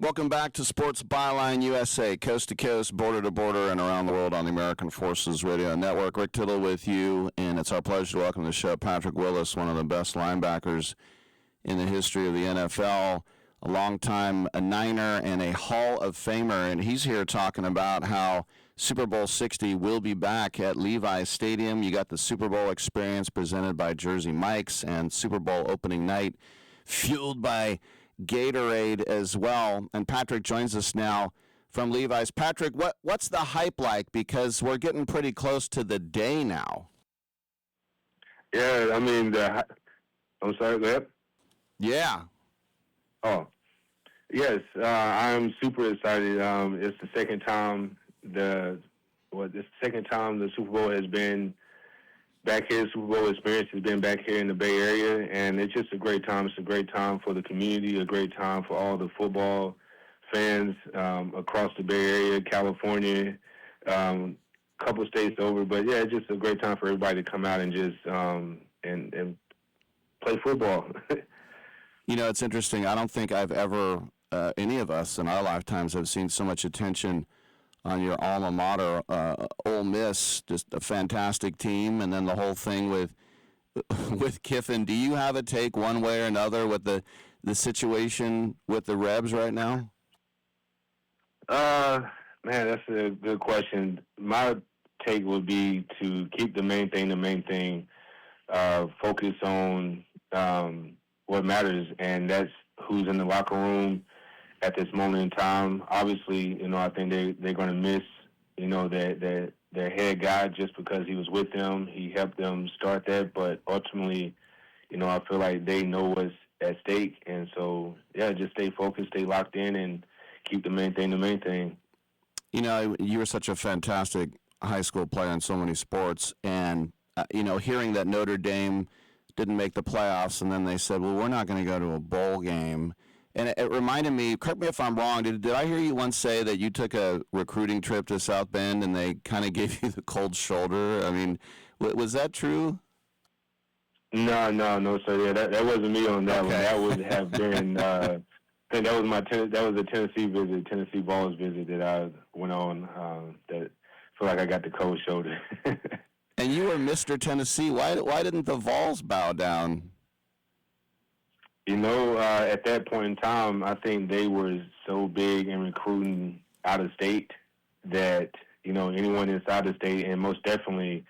Welcome back to Sports Byline USA, coast to coast, border to border, and around the world on the American Forces Radio Network. Rick Tittle with you, and it's our pleasure to welcome to the show Patrick Willis, one of the best linebackers in the history of the NFL, a longtime Niner and a Hall of Famer, and he's here talking about how Super Bowl 60 will be back at Levi's Stadium. You got the Super Bowl experience presented by Jersey Mike's and Super Bowl opening night fueled by Gatorade as well. And Patrick joins us now from Levi's. Patrick, what's the hype like? Because we're getting pretty close to the day now. Yeah, I mean, I'm sorry, go ahead. Yeah. Oh, yes, I'm super excited. It's the second time the Super Bowl has been back here. Super Bowl experience has been back here in the Bay Area, and it's just a great time. It's a great time for the community, a great time for all the football fans across the Bay Area, California, couple states over. But yeah, it's just a great time for everybody to come out and just and play football. You know, it's interesting. I don't think I've ever, any of us in our lifetimes, have seen so much attention on your alma mater, Ole Miss, just a fantastic team, and then the whole thing with Kiffin. Do you have a take one way or another with the situation with the Rebs right now? Man, that's a good question. My take would be to keep the main thing, focus on what matters, and that's who's in the locker room at this moment in time. Obviously, I think they're going to miss, their head guy just because he was with them. He helped them start that, but ultimately, I feel like they know what's at stake, and so, yeah, just stay focused, stay locked in, and keep the main thing. You were such a fantastic high school player in so many sports, and, hearing that Notre Dame didn't make the playoffs, and then they said, well, we're not going to go to a bowl game. And it reminded me, correct me if I'm wrong, did I hear you once say that you took a recruiting trip to South Bend and they kind of gave you the cold shoulder? I mean, was that true? No, sir. Yeah, that wasn't me on that one. That would have been, I think that was a Tennessee visit, Tennessee Vols visit that I went on, that I feel like I got the cold shoulder. And you were Mr. Tennessee. Why didn't the Vols bow down? At that point in time, I think they were so big in recruiting out of state that, anyone inside the state, and most definitely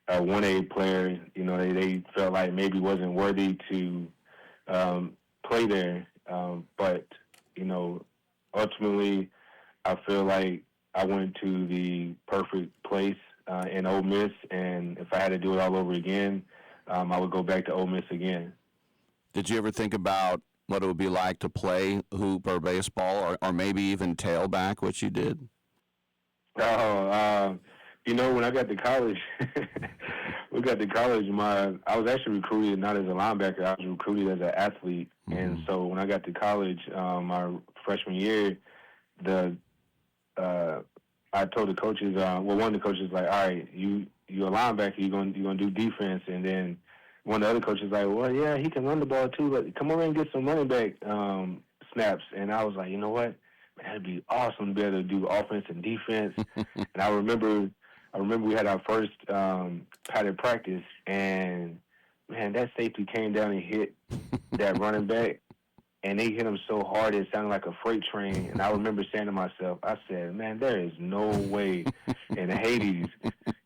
a 1A player, they felt like maybe wasn't worthy to play there. But, ultimately, I feel like I went to the perfect place in Ole Miss, and if I had to do it all over again, I would go back to Ole Miss again. Did you ever think about what it would be like to play hoop or baseball or maybe even tailback, which you did? Oh, when I got to college, I was actually recruited not as a linebacker. I was recruited as an athlete. Mm-hmm. And so when I got to college, my freshman year, I told the coaches, one of the coaches like, all right, you're a linebacker, you're gonna do defense, and then one of the other coaches like, well, yeah, he can run the ball too, but come over and get some running back snaps. And I was like, you know what? Man, that'd be awesome to be able to do offense and defense. And I remember we had our first padded practice, and, man, that safety came down and hit that running back, and they hit him so hard it sounded like a freight train. And I remember saying to myself, I said, man, there is no way in Hades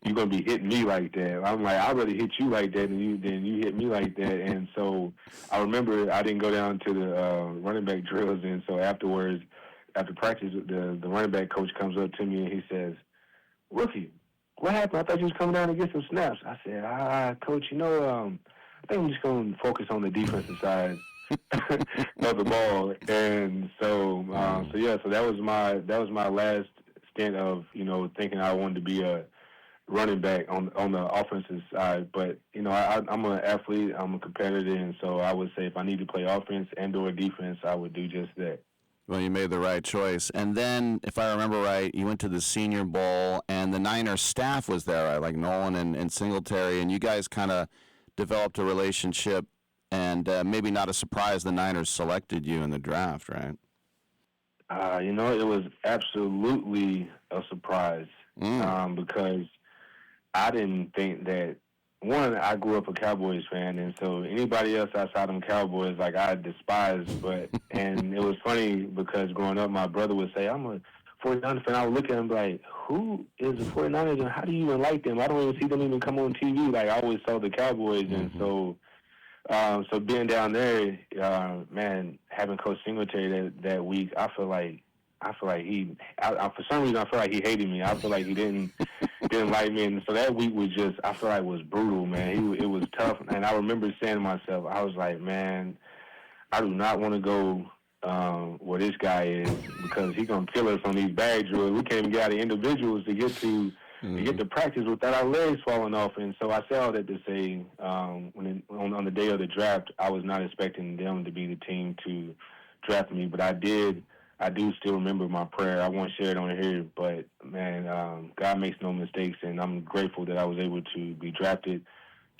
you're going to be hitting me like that. I'm like, I'd rather hit you like that than you hit me like that. And so I remember I didn't go down to the running back drills, and so afterwards, after practice, the running back coach comes up to me and he says, rookie, what happened? I thought you was coming down to get some snaps. I said, coach, I think I'm just going to focus on the defensive side of the ball. And so that was my last stint of, thinking I wanted to be a running back on the offensive side. But, I'm an athlete, I'm a competitor, and so I would say if I need to play offense and or defense, I would do just that. Well, you made the right choice. And then, if I remember right, you went to the Senior Bowl, and the Niners staff was there, right? Like Nolan and Singletary, and you guys kind of developed a relationship, and maybe not a surprise, the Niners selected you in the draft, right? It was absolutely a surprise because I didn't think that. One, I grew up a Cowboys fan, and so anybody else outside them Cowboys, like, I despised. And it was funny because growing up, my brother would say, I'm a 49er fan. I would look at him like, who is the 49ers, and how do you even like them? I don't even see them even come on TV. Like, I always saw the Cowboys, and so being down there, man, having Coach Singletary that week, I feel like for some reason, I feel like he hated me. I feel like he didn't like me, and so that week I feel like was brutal, man. It was tough, and I remember saying to myself, I was like, man, I do not want to go where this guy is because he's gonna kill us on these bag drills. We can't even get out of individuals to get to practice without our legs falling off. And so I say all that to say, on the day of the draft, I was not expecting them to be the team to draft me, but I do still remember my prayer. I won't share it on here, but, man, God makes no mistakes, and I'm grateful that I was able to be drafted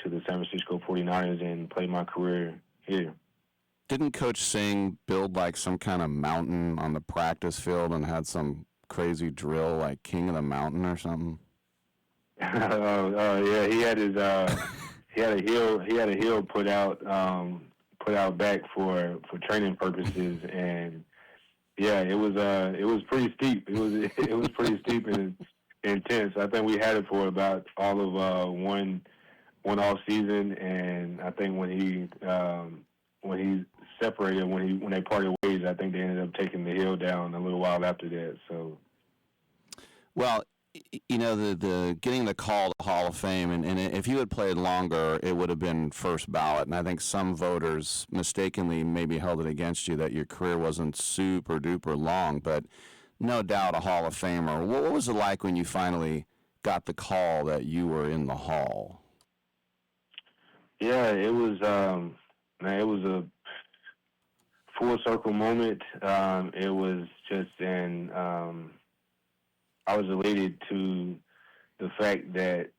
to the San Francisco 49ers and play my career here. Didn't Coach Singh build like some kind of mountain on the practice field and had some crazy drill like King of the Mountain or something? Yeah, he had a hill put out back for training purposes, and yeah, it was pretty steep. It was pretty steep and intense. I think we had it for about all of one off season, and I think when he separated, when they parted ways, I think they ended up taking the hill down a little while after that. So, well, the getting the call to Hall of Fame, and if you had played longer, it would have been first ballot. And I think some voters mistakenly maybe held it against you that your career wasn't super duper long, but no doubt a Hall of Famer. What was it like when you finally got the call that you were in the Hall? Yeah, it was man, it was a full circle moment. It was just I was elated to the fact that,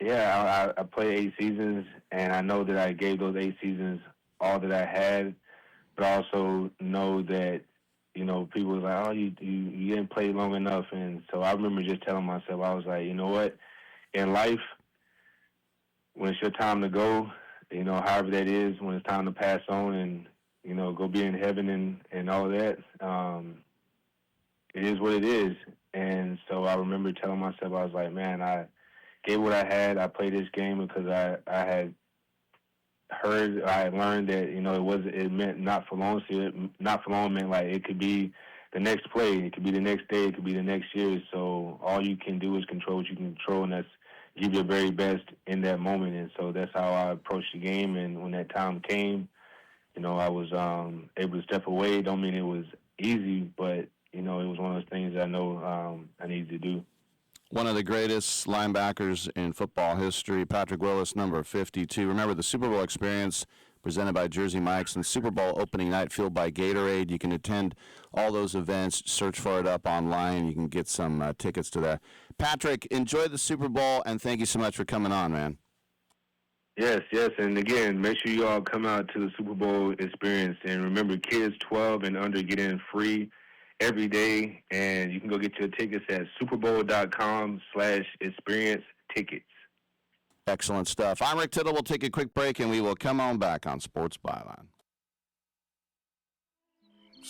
I played 8 seasons, and I know that I gave those 8 seasons all that I had, but I also know that, people were like, oh, you didn't play long enough. And so I remember just telling myself, I was like, you know what, in life, when it's your time to go, however that is, when it's time to pass on and, go be in heaven and all of that, it is what it is. And so I remember telling myself, I was like, man, I gave what I had. I played this game because I had learned that, it meant not for long. So not for long meant like it could be the next play. It could be the next day. It could be the next year. So all you can do is control what you can control, and that's give your very best in that moment. And so that's how I approached the game. And when that time came, I was able to step away. Don't mean it was easy, but it was one of those things I know I needed to do. One of the greatest linebackers in football history, Patrick Willis, number 52. Remember the Super Bowl experience presented by Jersey Mike's and Super Bowl opening night fueled by Gatorade. You can attend all those events. Search for it up online. You can get some tickets to that. Patrick, enjoy the Super Bowl, and thank you so much for coming on, man. Yes, and again, make sure you all come out to the Super Bowl experience. And remember, kids 12 and under get in free every day, and you can go get your tickets at superbowl.com/experience tickets. Excellent stuff. I'm Rick Tittle. We'll take a quick break, and we will come on back on Sports Byline.